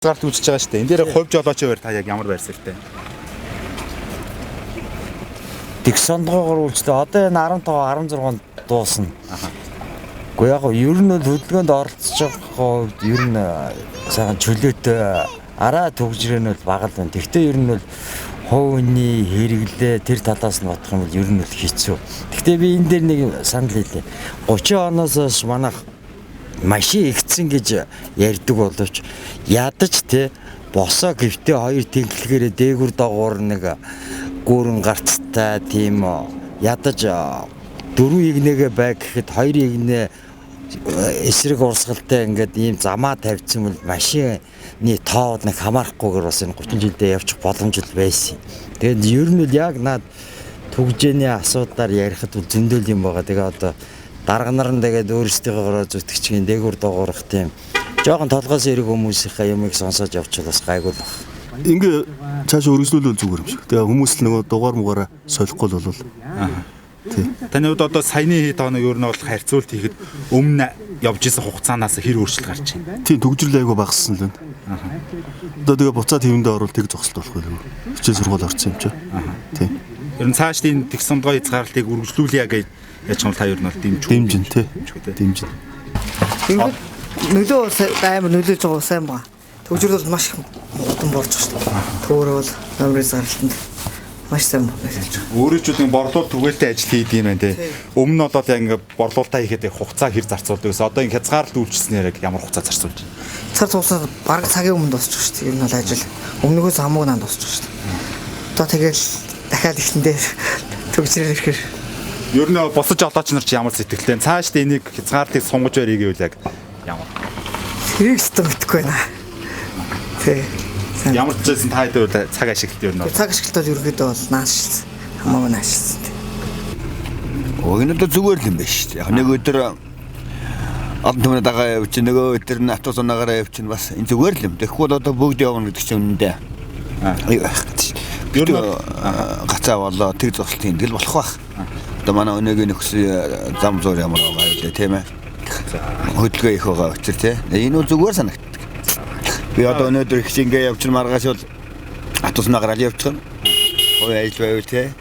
Гарт үзэж байгаа шүү дээ. Энд дээр хувь жолооч байр та яг ямар байрсалтай? Тэгс сондгоогоор үйлчлээ. Одоо энэ 15 16-нд дуусна. Гэхдээ яг ер нь хөдөлгөөнд оролцож байгаа хувьд ер нь сайхан чөлөөтэй араа төгжрэн бол бага л байна. Тэгвэл ер нь бол хувийн хэрэглээ тэр талаас нь бодох юм бол ер нь бол хэцүү. Гэхдээ би энэ дээр нэг санал хэлье. 30 оноос хойш манайх машин игцэн гэж ярьдаг боловч ядаж те босоо гэвтээ хоёр тэнхлэгээрээ дээгүр доогуур нэг гүүрэн гарцтай тийм ядаж дөрвөн игнэгээ байг гэхэд хоёр игнээ эсрэг урсгалтай ингээд ийм замаа тавьчихсан бол машины тоод нэг хамаарахгүйгээр бас энэ 30 жилдээ явчих боломж л байсан. Тэгээд ер нь яг над түгжээний асуудаар ярихад бол зөндөл юм байгаа. Тэгээ одоо дарга нар нь тэгээд өөрсдийнхөө зүтгэгчгийн дээгүр доогоорох тийм жоохон толгоос эрэг хүмүүсийнхээ юмыг сонсоод явчихвал бас гайгүй л байна. Ингээ цаашаа өргөжлүүлвэл зүгээр юм шиг. Тэгээ хүмүүс л нөгөө дугаар муугаараа солихгүй л болвол. Тийм. Таны хувьд одоо саяны тоног ер нь бол харьцуулт хийхэд өмнө явж исэн хугацаанаас хэр өөрчлөлт гарч байна? Тийм төгжрөл айгүй багассан л байна. Одоо тэгээ буцаад хэвэндээ орвол тэг зогсолт болох байлгүй. Хичээл сургууль орсон юм чи. Тийм. Ер нь цааш тийм тэгсондгоо хязгаарлалтыг үргэлжлүүлье гэж яаж юм та ер нь бол дэмжин тий. Дэмжин. Ингээд нөлөө амар нөлөөж байгаа сайн байна. Төгжрөл бол маш хурдан борж байгаа шүү дээ. Төөрөө бол номерын зарлалтанд маш сайн байна. Өөрөө ч үгүй борлуулалт түгээлтэй ажил хийдэг юм байна те. Өмнө нь одоо яг ингээд борлуулалтаа хийхэд хугацаа хэр зарцуулдаг гэсэн. Одоо энэ хязгаарлалт үйлчилснээр яг ямар хугацаа зарцуулж байна? Цар цугсаа бараг цагийн өмнө дуусчих шүү дээ. Энэ бол ажил. Өмнөгөөс хамаагүй нан дуусчих шүү дээ. Одоо тэгэл дахиад ихтэндээ төгжрөл ирэхээр Ер нь босож олооч нар ч ямар сэтгэлтэй цааш энийг хязгаарлалтыг сунгаж барья гэвэл яг ямар хэрэг систем итгэхгүй байна. Тий. Ямар ч зүйлсэн та хэдүүл цаг ашиглалт ер нь цаг ашиглалт бол ерөөдөө бол наашилсан. Хамаагүй наашилсан. Энэ одоо зүгээр л юм байна шүү дээ. Яг нэг өдөр аль түмний дагаа явчих нөгөө өдөр нь автобус унаагаараа явчих нь бас энэ зүгээр л юм. Тэгэхгүй бол одоо бүгд явна гэдэг чинь үнэндээ. Ер нь гацаа болоо тэг зогсолт юм тэгэл болох байх. Одоо манай өнөөгийн нөхсөн зам зур ямар байгаа вэ тийм ээ. Хөдөлгөөн их байгаа учраас тийм. Энэ нь зүгээр санагддаг. Би одоо өнөөдөр их шингээ явчих маргааш бол автобуснаа гараад явчих нь. Ой ажил байвал тийм.